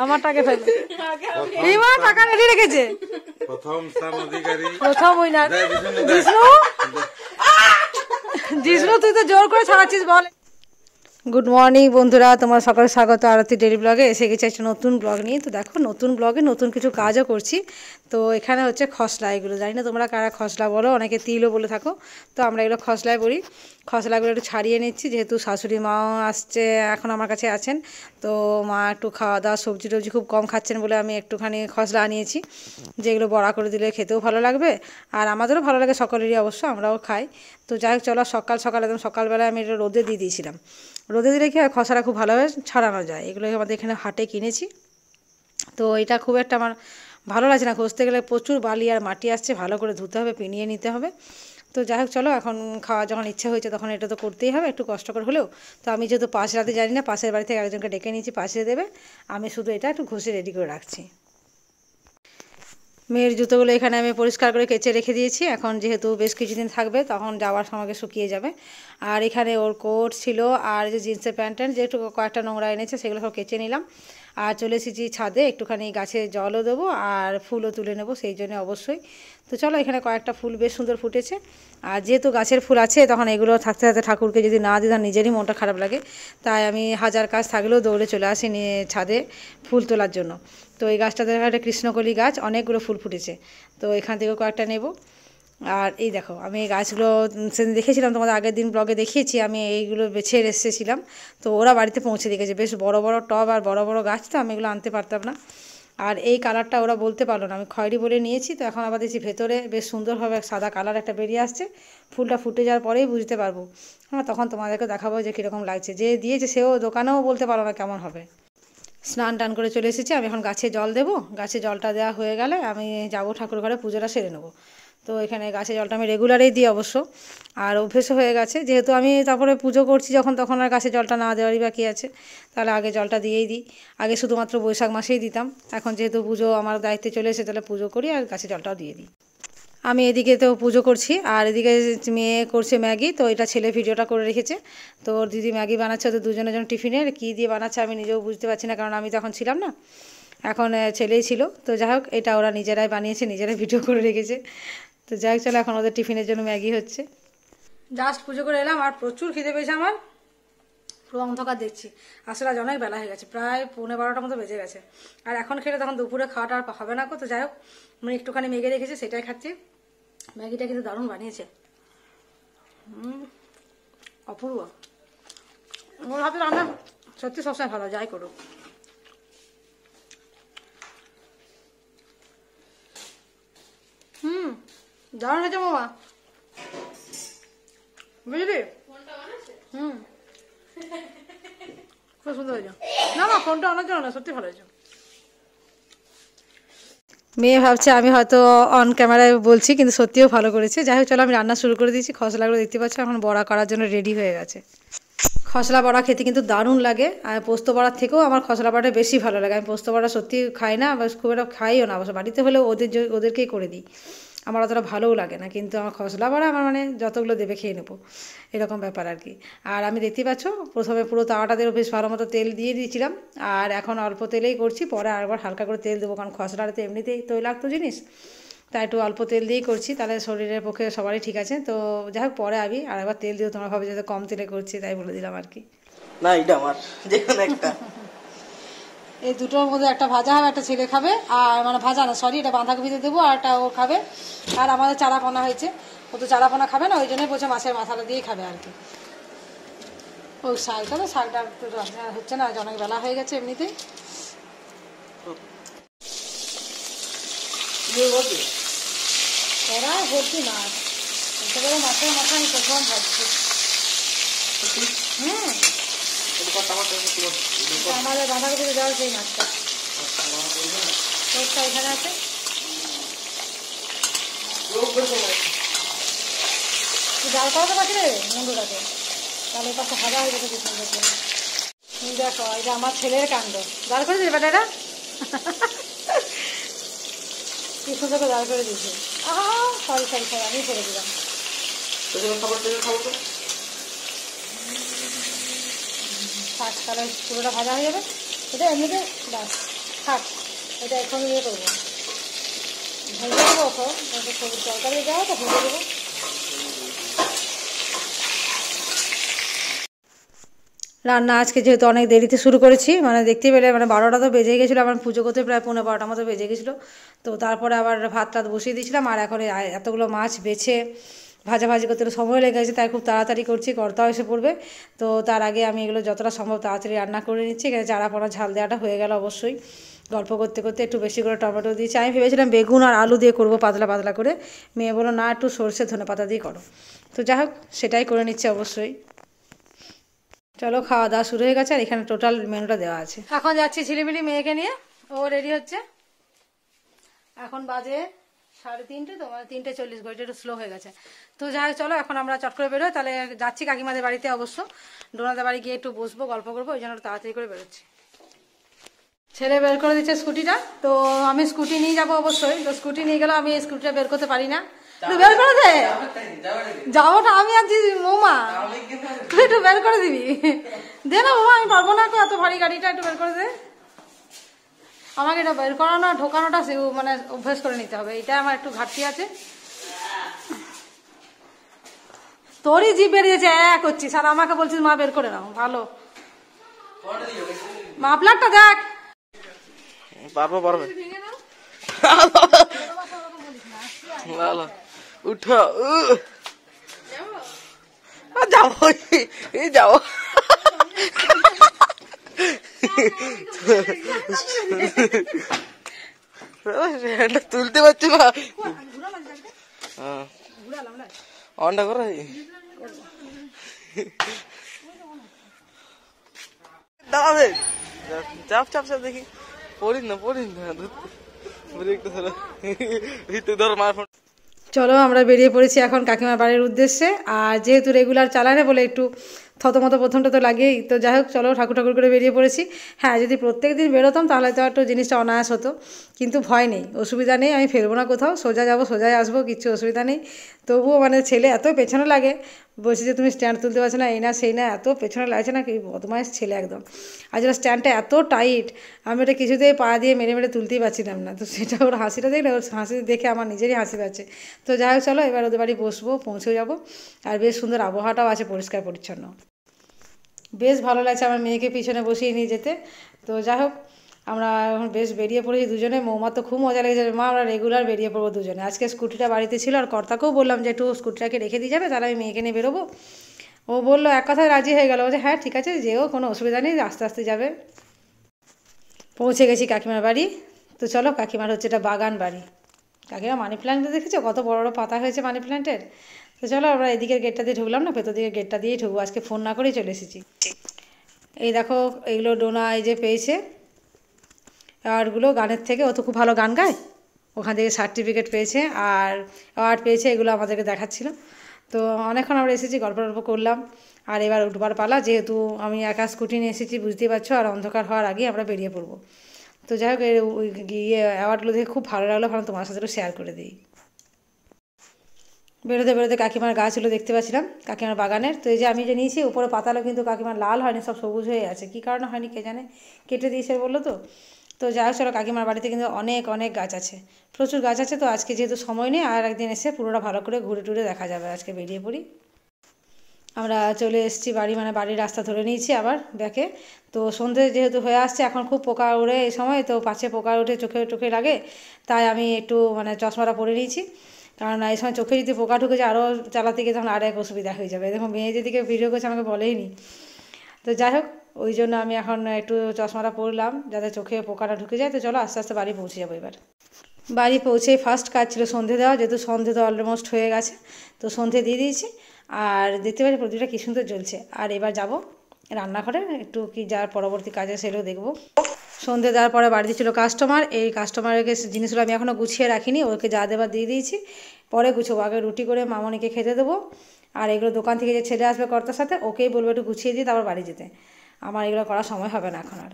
আমার টাকা ফেলে ইমা টাকা রেডি রেখেছে প্রথম স্থান অধিকারী প্রথম উইনার জিষ্ণু জিষ্ণু তুই তো জোর করে ছাড়াচ্ছিস বল গুড মর্নিং বন্ধুরা, তোমার সকালে স্বাগত আরতি ডেইলি ব্লগে। এসে গেছে একটা নতুন ব্লগ নিয়ে। তো দেখো নতুন ব্লগে নতুন কিছু কাজও করছি। তো এখানে হচ্ছে খসলা, এগুলো জানি না তোমরা কারা খসলা বলো, অনেকে তিলও বলে থাকো। তো আমরা এগুলো খসলায় বলি। খসলাগুলো একটু ছাড়িয়ে নিচ্ছি, যেহেতু শাশুড়ি মাও আসছে, এখন আমার কাছে আছেন। তো মা একটু খাওয়া দাওয়া সবজি টবজি খুব কম খাচ্ছেন বলে আমি একটুখানি খসলা আনিয়েছি, যেগুলো বড়া করে দিলে খেতেও ভালো লাগবে আর আমাদেরও ভালো লাগে, সকলেরই অবশ্য, আমরাও খাই। তো যাই হোক চলো, সকাল সকাল একদম সকালবেলায় আমি এটা রোদে দিয়ে দিয়েছিলাম। রোদে দিলে কি হয়, খসাটা খুব ভালোভাবে ছড়ানো যায়। এগুলো আমাদের এখানে হাটে কিনেছি। তো এটা খুব একটা আমার ভালো লাগছে না, খসতে গেলে প্রচুর বালি আর মাটি আসছে, ভালো করে ধুতে হবে, পিনিয়ে নিতে হবে। তো যাই হোক চলো, এখন খাওয়া যখন ইচ্ছে হয়েছে তখন এটা তো করতেই হবে, একটু কষ্টকর হলেও। তো আমি যেহেতু পাশ রাতে জানি না, পাশের বাড়ি থেকে একজনকে ডেকে নিয়েছি পাশে দেবে, আমি শুধু এটা একটু ঘষে রেডি করে রাখছি। মেয়ের জুতোগুলো এখানে আমি পরিষ্কার করে কেচে রেখে দিয়েছি, এখন যেহেতু বেশ কিছুদিন থাকবে তখন যাওয়ার সময় শুকিয়ে যাবে। আর এখানে ওর কোট ছিল আর যে জিন্সের প্যান্ট যেটু কয়েকটা নোংরা এনেছে সেগুলো সব কেচে নিলাম। আর চলে এসেছি ছাদে, একটুখানি গাছে জলও দেবো আর ফুলও তুলে নেবো, সেই জন্য অবশ্যই। তো চলো, এখানে কয়েকটা ফুল বেশ সুন্দর ফুটেছে। আর যেহেতু গাছের ফুল আছে তখন এগুলো থাকতে থাকতে ঠাকুরকে যদি না দিই, নিজেরই মনটা খারাপ লাগে। তাই আমি হাজার কাজ থাকলেও দৌড়ে চলে আসি নিয়ে ছাদে ফুল তোলার জন্য। তো এই গাছটাতে একটা কৃষ্ণকলি গাছ, অনেকগুলো ফুল ফুটেছে। তো এখান থেকেও কয়েকটা নেব। আর এই দেখো, আমি এই গাছগুলো সেদিন দেখেছিলাম, তোমাদের আগের দিন ব্লগে দেখিয়েছি, আমি এইগুলো বেছে এসেছিলাম। তো ওরা বাড়িতে পৌঁছে দিয়ে গেছে, বেশ বড় বড় টব আর বড় বড় গাছ, তো আমি এগুলো আনতে পারতাম না। আর এই কালারটা ওরা বলতে পারলো না, আমি খয়েরি বলে নিয়েছি। তো এখন আবার দেখছি ভেতরে বেশ সুন্দরভাবে সাদা কালার একটা বেরিয়ে আসছে, ফুলটা ফুটে যাওয়ার পরেই বুঝতে পারবো। হ্যাঁ, তখন তোমাদেরকে দেখাবো যে কীরকম লাগছে। যে দিয়েছে সেও দোকানেও বলতে পারো না কেমন হবে। স্নান টান করে চলে এসেছি, আমি এখন গাছে জল দেবো। গাছে জলটা দেওয়া হয়ে গেলে আমি যাব ঠাকুর ঘরে, পুজোটা সেরে নেবো। তো এখানে গাছে জলটা আমি রেগুলারেই দিই অবশ্য, আর অভ্যেসও হয়ে গেছে। যেহেতু আমি তারপরে পুজো করছি যখন, তখন আর গাছে জলটা না দেওয়ারই বা কী আছে, তাহলে আগে জলটা দিয়েই দিই। আগে শুধুমাত্র বৈশাখ মাসেই দিতাম, এখন যেহেতু পুজো আমার দায়িত্বে চলে এসে, তাহলে পুজো করি আর গাছে জলটাও দিয়ে দিই। আমি এদিকে তো পুজো করছি আর এদিকে মেয়ে করছে ম্যাগি। তো এটা ছেলে ভিডিওটা করে রেখেছে। তো ওর দিদি ম্যাগি বানাচ্ছে, তো দুজনের জন্য টিফিনের কী দিয়ে বানাচ্ছে আমি নিজেও বুঝতে পারছি না, কারণ আমি তখন ছিলাম না, এখন ছেলেই ছিল। তো যাই হোক, এটা ওরা নিজেরাই বানিয়েছে, নিজেরাই ভিডিও করে রেখেছে। তো যাই হোক চলো, এখন ওদের টিফিনের জন্য ম্যাগি হচ্ছে। জাস্ট পুজো করে এলাম আর প্রচুর খিদে পেয়েছে আমার, পুরো অন্ধকার দেখছি। আসলে আজ অনেক বেলা হয়ে গেছে, প্রায় 11:30 মতো বেজে গেছে। আর এখন খেলে তখন দুপুরে খাওয়াটা আর হবে না। তো যাই হোক, আমি একটুখানি মেঘে রেখেছি, সেটাই খাচ্ছি। ম্যাগিটা কিন্তু দারুণ বানিয়েছে, অপূর্ব। ওর হাতে রান্না সত্যি সবসময় ভালো, যাই করুক। দারুণ হয়েছে মামা, বুঝলি? খুব সুন্দর হয়েছে। না না, ফোনটা অনার জন্য না, সত্যি ভালো হয়েছে। মেয়ে ভাবছে আমি হয়তো অন ক্যামেরায় বলছি, কিন্তু সত্যিও ভালো করেছে। যাই হোক চলো, আমি রান্না শুরু করে দিয়েছি। খসলাগুলো দেখতে পাচ্ছ এখন বড়া করার জন্য রেডি হয়ে গেছে। খসলা বড়া খেতে কিন্তু দারুণ লাগে, আর পোস্ত বড়ার থেকেও আমার খসলা বড়াটা বেশি ভালো লাগে। আমি পোস্ত বড়া সত্যি খাই না, বা খুব একটা খাইও না, অবশ্য বাড়িতে হলেও ওদেরকেই করে দিই, আমার অতটা ভালোও লাগে না। কিন্তু আমার খসলা বড়া আমার মানে যতগুলো দেবে খেয়ে নেবো, এরকম ব্যাপার আর কি। আর আমি দেখতে পাচ্ছ, প্রথমে পুরো তাওয়াটা দিয়ে বেশ ভালো মতো তেল দিয়ে দিয়েছিলাম, আর এখন অল্প তেলেই করছি, পরে আরেকবার হালকা করে তেল দেবো, কারণ খসলাটা এমনিতেই তৈলাক্ত জিনিস, তাই একটু অল্প তেল দিয়েই করছি, তাহলে শরীরের পক্ষে সবারই ঠিক আছে। তো যাই হোক, পরে আমি আরেকবার তেল দিও, তোমরা ভাবে যে কম তেলে করছি, তাই বলে দিলাম আর কি। না, এটা আমার যে কোনো একটা। এই দুটোর মধ্যে একটা ভাজা হবে, একটা ছেলে খাবে, আর মানে ভাজা না সরি, এটা বাঁধাকপিতে দেবো, আর একটা ও খাবে। আর আমাদের চারাপোনা হয়েছে, ও তো চারাপোনা খাবে না, ওই জন্যই বলছে মাছের মাথাটা দিয়েই খাবে আর কি। ওই শাকটা, তো শাকটা হচ্ছে না, অনেক বেলা হয়ে গেছে এমনিতেই। ওরা ভর্তি মাছ, একেবারে মাছের মাথা আমি প্রথম ভাবছি। আমাদের বাঁধাকপিতে দেওয়া সেই মাছটা, তোরটা এখানে আছে। জাল করাতে পারছি রে মুন্ডুটাকে, তাহলে এই পাশে ভাজা হয়ে যেত কি সুন্দর করে। দেখো, এটা আমার ছেলের কাণ্ড, জাল করে দিলে বেটা, এটা কি সুন্দর করে জাল করে দিয়েছে। সরি সরি সরি, আমি করে দিলাম। শাক তাহলে পুরোটা ভাজা হয়ে যাবে, এটা এমনিতে ব্যাস থাক, এটা এখন ইয়ে করবো, ভেজে দেবো। এখন সবুজ তরকারি দেওয়া তো ভেজে দেবো। রান্না আজকে যেহেতু অনেক দেরিতে শুরু করেছি, মানে দেখতে পেলে মানে 12টা তো বেজে গেছিলো, আমার পুজো করতে প্রায় 12:15 মতো বেজে গেছিলো। তো তারপরে আবার ভাত টাত বসিয়ে দিয়েছিলাম, আর এখন এতগুলো মাছ বেছে ভাজাভাজি করতে সময় লেগে গেছে, তাই খুব তাড়াতাড়ি করছি, কর্তাও এসে পড়বে। তো তার আগে আমি এগুলো যতটা সম্ভব তাড়াতাড়ি রান্না করে নিচ্ছি। এখানে চারা পোনা ঝাল দেওয়াটা হয়ে গেল অবশ্যই। গল্প করতে করতে একটু বেশি করে টমেটো দিয়েছি। আমি ভেবেছিলাম বেগুন আর আলু দিয়ে করবো পাতলা পাতলা করে, মেয়ে বললো না একটু সরষে ধনে পাতা দিয়ে করো। তো যাই হোক সেটাই করে নিচ্ছে অবশ্যই। চলো খাওয়া দাওয়া শুরু হয়ে গেছে, আর এখানে টোটাল মেনুটা দেওয়া আছে। এখন যাচ্ছি ঝিলিমিলি মেয়েকে নিয়ে, ও রেডি হচ্ছে। এখন বাজে 3:30, তো মানে 3:40, ঘড়িটা একটু স্লো হয়ে গেছে। তো যাই হোক চলো এখন আমরা চট করে বেরোই। তাহলে যাচ্ছি কাকিমাদের বাড়িতে, অবশ্য ডোনাদের বাড়ি গিয়ে একটু বসবো, গল্প করবো, ওই জন্য তাড়াতাড়ি করে বেরোচ্ছি। ছেলে বের করে দিচ্ছে স্কুটিটা, তো আমি স্কুটি নিয়ে যাবো অবশ্যই। তো স্কুটি নিয়ে গেলে আমি এই স্কুটিটা বের করতে পারি না, তুই বের করে দে। যাবোটা আমি আছি মৌমা, তুই একটু বের করে দিবি। দে না বাবা, আমি পারবো না, এত ভারী গাড়িটা একটু বের করে দে। আমাকে এটা বের করানো ঢোকানোটা মানে অভ্যাস করে নিতে হবে, এটা আমার একটু ঘাটতি আছে। তোরই জিভ বেরিয়েছে করছিস, আর আমাকে বলছিস মা বের করে নাও। ভালো মাফলারটা দেখ, পারবো উঠো যাবো, এই যাবো। তুলতে পারছি না, অনটা করো। দাঁড়াবে, চাপ চাপ চাপ দেখি, পড়িস না ধর মার ফোন। চলো আমরা বেরিয়ে পড়েছি এখন কাকিমার বাড়ির উদ্দেশ্যে। আর যেহেতু রেগুলার চালায় না বলে একটু থতমত প্রথমটা তো লাগেই। তো যাই হোক চলো ঠাকুর করে বেরিয়ে পড়েছি। হ্যাঁ, যদি প্রত্যেক দিন বেরোতাম তাহলে তো একটু জিনিসটা অনায়াস হতো, কিন্তু ভয় নেই, অসুবিধা নেই, আমি ফেলবো না কোথাও, সোজা যাবো সোজাই আসবো, কিচ্ছু অসুবিধা নেই। তবুও মানে ছেলে এত পেছনে লাগে, বলছি যে তুমি স্ট্যান্ড তুলতে পারছো না, এই না সেই না, এত পেছনে লাগছে না, কি বদমাইশ ছেলে একদম। আর যেটা স্ট্যান্ডটা এত টাইট, আমি ওটা কিছুতেই পা দিয়ে মেরে তুলতেই পারছিলাম না। তো সেটা ওর হাসিটা দেখলে, ওর হাসি দেখে আমার নিজেরই হাসি পাচ্ছে। তো যাই হোক চলো এবার ওদের বাড়ি বসবো, পৌঁছেও যাবো। আর বেশ সুন্দর আবহাওয়াটাও আছে, পরিষ্কার পরিচ্ছন্ন, বেশ ভালো লাগছে আমার মেয়েকে পিছনে বসিয়ে নিয়ে যেতে। তো যাই হোক আমরা এখন বেশ বেরিয়ে পড়েছি দুজনে। মৌমার তো খুব মজা লেগেছে, মা আমরা রেগুলার বেরিয়ে পড়বো দুজনে। আজকে স্কুটিটা বাড়িতে ছিল, আর কর্তাকেও বললাম যে একটু স্কুটিটাকে রেখে দিয়ে যাবে, তাহলে আমি মেয়েকে নিয়ে বেরোবো। ও বললো এক কথায় রাজি হয়ে গেল, যে হ্যাঁ ঠিক আছে যেও, কোনো অসুবিধা নেই, আস্তে আস্তে যাবে। পৌঁছে গেছি কাকিমার বাড়ি। তো চলো, কাকিমার হচ্ছে এটা বাগান বাড়ি। কাকিমা মানি প্ল্যান্টটা দেখেছো, কত বড় বড় পাতা হয়েছে মানি প্ল্যান্টের। তো চলো আমরা এদিকের গেটটা দিয়ে ঢুকলাম না, ভেতর দিকের গেটটা দিয়েই ঢুকবো, আজকে ফোন না করেই চলে এসেছি। এই দেখো এইগুলো ডোনা এই যে পেয়েছে অ্যাওয়ার্ডগুলো গানের থেকে, ও তো খুব ভালো গান গায়, ওখান থেকে সার্টিফিকেট পেয়েছে আর অ্যাওয়ার্ড পেয়েছে, এগুলো আমাদেরকে দেখাচ্ছিল। তো অনেকক্ষণ আমরা এসেছি, গল্প করলাম। আর এবার উঠবার পালা, যেহেতু আমি একা স্কুটি নিয়ে এসেছি বুঝতেই পারছো, আর অন্ধকার হওয়ার আগেই আমরা বেরিয়ে পড়বো। তো যাই হোক ওই অ্যাওয়ার্ডগুলো দেখে খুব ভালো লাগলো, ভালো তোমার সাথে শেয়ার করে দিই। বেরোতে কাকিমার গাছগুলো দেখতে পাচ্ছিলাম, কাকিমার বাগানের। তো এই যে আমি যে নিয়েছি উপরে পাতালো, কিন্তু কাকিমার লাল হয়নি, সব সবুজ হয়ে আছে, কী কারণে হয়নি কে জানে, কেটে দিয়েছে বললো। তো যাই হোক চলো, কাকিমার বাড়িতে কিন্তু অনেক গাছ আছে, প্রচুর গাছ আছে। তো আজকে যেহেতু সময় নেই, আর একদিন এসে পুরোটা ভালো করে ঘুরে টুরে দেখা যাবে। আজকে বেরিয়ে পড়ি। আমরা চলে এসেছি বাড়ি, মানে বাড়ির রাস্তা ধরে নিয়েছি আবার ব্যাকে। তো সন্ধে যেহেতু হয়ে আসছে, এখন খুব পোকা উড়ে এই সময়, তো পাছে পোকা উঠে চোখে লাগে, তাই আমি একটু মানে চশমাটা পরে নিয়েছি, কারণ এই সময় চোখে যদি পোকা ঢুকে যায়, আরও চালাতে গিয়ে তখন আর এক অসুবিধা হয়ে যাবে। দেখুন মেয়ে যেদিকে ভিডিও করছে আমাকে বলেই নি। তো যাই হোক ওই জন্য আমি এখন একটু চশমাটা পরলাম, যাতে চোখে পোকাটা ঢুকে যায়। তো চলো আস্তে আস্তে বাড়ি পৌঁছে যাবো। এবার বাড়ি পৌঁছে ফার্স্ট কাজ ছিল সন্ধে দেওয়া, যেহেতু সন্ধে তো অলমোস্ট হয়ে গেছে, তো সন্ধে দিয়ে দিয়েছি। আর দেখতে পাচ্ছি প্রদীপটা কী সুন্দর জ্বলছে। আর এবার যাব রান্নাঘরে, একটু কি যার পরবর্তী কাজে সেগুলো দেখবো। সন্ধে দেওয়ার পরে বাড়িতে ছিল কাস্টমার, এই কাস্টমারকে জিনিসগুলো আমি এখনও গুছিয়ে রাখিনি, ওকে যা দেবার দিয়ে দিয়েছি, পরে গুছবো। আগে রুটি করে মামনিকে খেতে দেবো, আর এগুলো দোকান থেকে যে ছেলে আসবে কর্তার সাথে, ওকেই বলবো একটু গুছিয়ে দিয়ে তারপর বাড়ি যেতে, আমার এগুলো করার সময় হবে না এখন আর।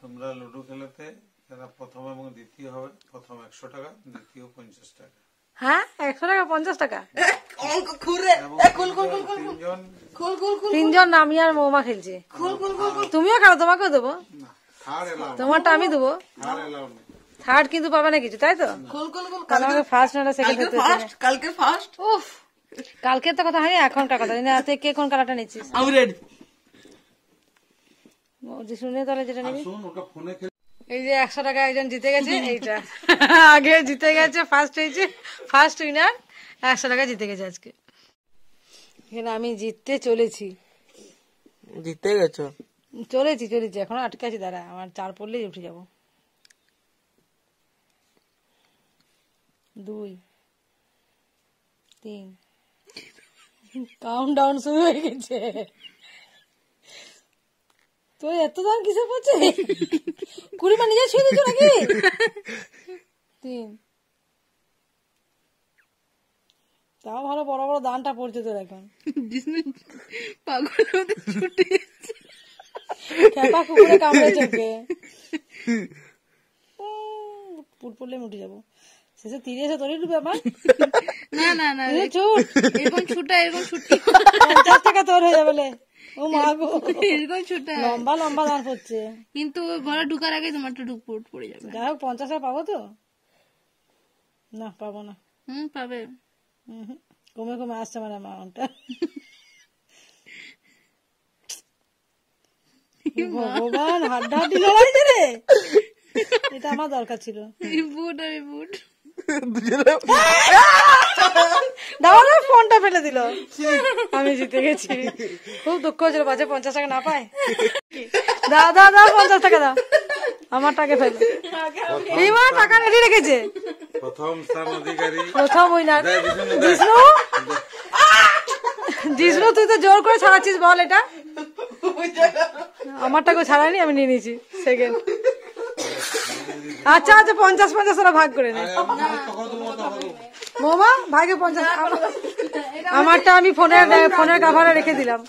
তোমরা লুডো খেলাতে যারা প্রথম এবং দ্বিতীয় হবে, প্রথম 100 টাকা, দ্বিতীয় 50 টাকা। হ্যাঁ 100 টাকা 50 টাকা, তিনজন। আমি আর মৌমা খেলছি, তুমিও খেলো, তোমাকেও দেবো। থার্ড এলাও তোমারটা আমি দেবো, থার্ড এলাও নেই। থার্ড কিন্তু পাবে না কিছু, তাই তো? खोल खोल खोल কারণ আমাকে ফার্স্ট না সেকেন্ড হতে হচ্ছে। कल के फास्ट উফ, কালকের তো কথা হয়নি, এখনকার কথা। রাতে কে কোন কালারটা নিচ্ছিস? I'm ready শুনে তাহলে যেটা আর নিবি। শোন, ওটা ফোনে খেলে এই যে 100 টাকা একজন জিতে গেছে, এইটা আগে জিতে গেছে, ফার্স্ট হয়েছে, ফার্স্ট উইনার 100 টাকা জিতে গেছে আজকে। এখানে আমি জিততে চলেছি, जीते গেছো চলেছি এখনো আটকে আছি। দাঁড়া, আমার 4 পড়লেই উঠে যাব। 2 3 কাউন্ট ডাউন শুরু হয়ে গেছে। তো এত দাম কিসে পড়ছে? 20 মানে নিজে ছুঁয়ে দিচ্ছ নাকি? 3 তাও ভালো, বড় বড় দানটা পড়ছে তোর এখন। পাগল হতে ছুটে খেপা কুকুরে কামড়েছে ওকে। পুট পড়লে উঠে যাবো। শেষে 30 এসে তোরই ডুবে আমার। না না না ছুট, এরকম ছুটা এরকম ছুটি 50 টাকা তোর হয়ে যাবে লে। ও মা গো, এরকম ছুটা লম্বা লম্বা দান পড়ছে। কিন্তু ঘরে ঢুকার আগে তোমার একটু ঢুক পড়ে যাবে। যাই হোক 50 টাকা পাবো তো? না, পাবো না। পাবে। কমে কমে আসছে আমার অ্যামাউন্টটা। ভগবান, হাড্ডাহাড্ডি লড়াই রে, এটা আমার দরকার ছিল। বুট আর বুট দাদা ফোনটা ফেলে দিল, আমি জিতে গেছি। খুব দুঃখ হয়েছিল, বাজে 50 টাকা না পায়। দাদা 50 টাকা দাও, আমার টাকা ফেলে। এইবার টাকা রেডি রেখেছে। প্রথম স্থান অধিকারী প্রথম উইনার দেয়, বিষ্ণু দেয়। জিষ্ণু। জিষ্ণু, তুই তো জোর করে ছাড়াচ্ছিস, বল এটা। আমারটাকে ছাড়াইনি, আমি নিয়ে নিয়েছি সেকেন্ড। আচ্ছা 50-50 ওরা ভাগ করে নে। মোমা ভাগে 50। আমারটা আমি ফোনের কাভারে রেখে দিলাম।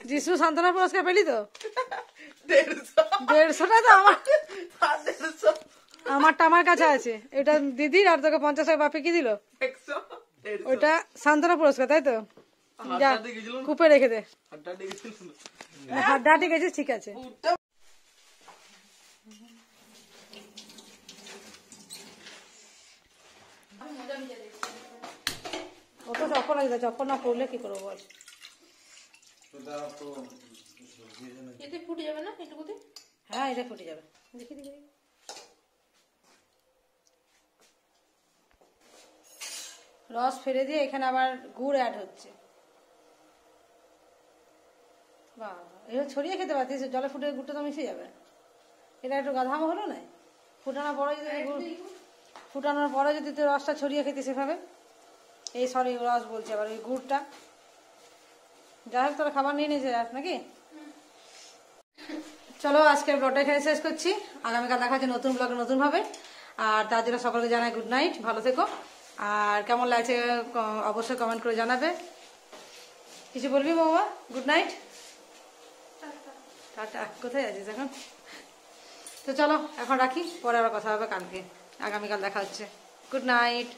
জিষ্ণু সান্ত্বনা পুরস্কার পেলি তো? 150 তো আমারটা আমার কাছে আছে। এটা দিদির, আর তোকে 50 টাকা বাপে কি দিল? ওটা সান্ত্বনা পুরস্কার, তাই তো? যা কুপে রেখে দে। হাড্ডাহাড্ডি গেছিস, ঠিক আছে। ও তো চপ্পল আছে, চপ্পল না পড়লে কি করবো বল? এতে ফুটে যাবে না এটুকুতে? হ্যাঁ, এটা ফুটে যাবে। দেখি দেখি দেখি। রস ফেলে দিয়ে এখানে আবার গুড় অ্যাড হচ্ছে। বাহ, এটা ছড়িয়ে খেতে পারতিস, জলে ফুটে গুড়টা তো মিশে যাবে। এটা একটু গাধামো হলো না? ফুটানোর পরে যদি ফুটানোর পরে যদি তুই রসটা ছড়িয়ে খেতি সেভাবে। এই সরি, রস বলছি আবার, ওই গুড়টা। যাই হোক, তোরা খাবার নিয়ে নিয়েছে নাকি? চলো, আজকের ব্লগটা এখানে শেষ করছি। আগামীকাল দেখা হচ্ছে নতুন ব্লগে নতুন ভাবে। আর তার জন্য সকলকে জানাই গুড নাইট, ভালো থেকো। আর কেমন লাগছে অবশ্যই কমেন্ট করে জানাবে। কিছু বলবি বাবা? Good night, tata. কোথায় আছিস এখন? তো চলো এখন রাখি, পরে আবার কথা হবে কালকে। আগামীকাল দেখা হচ্ছে। Good night.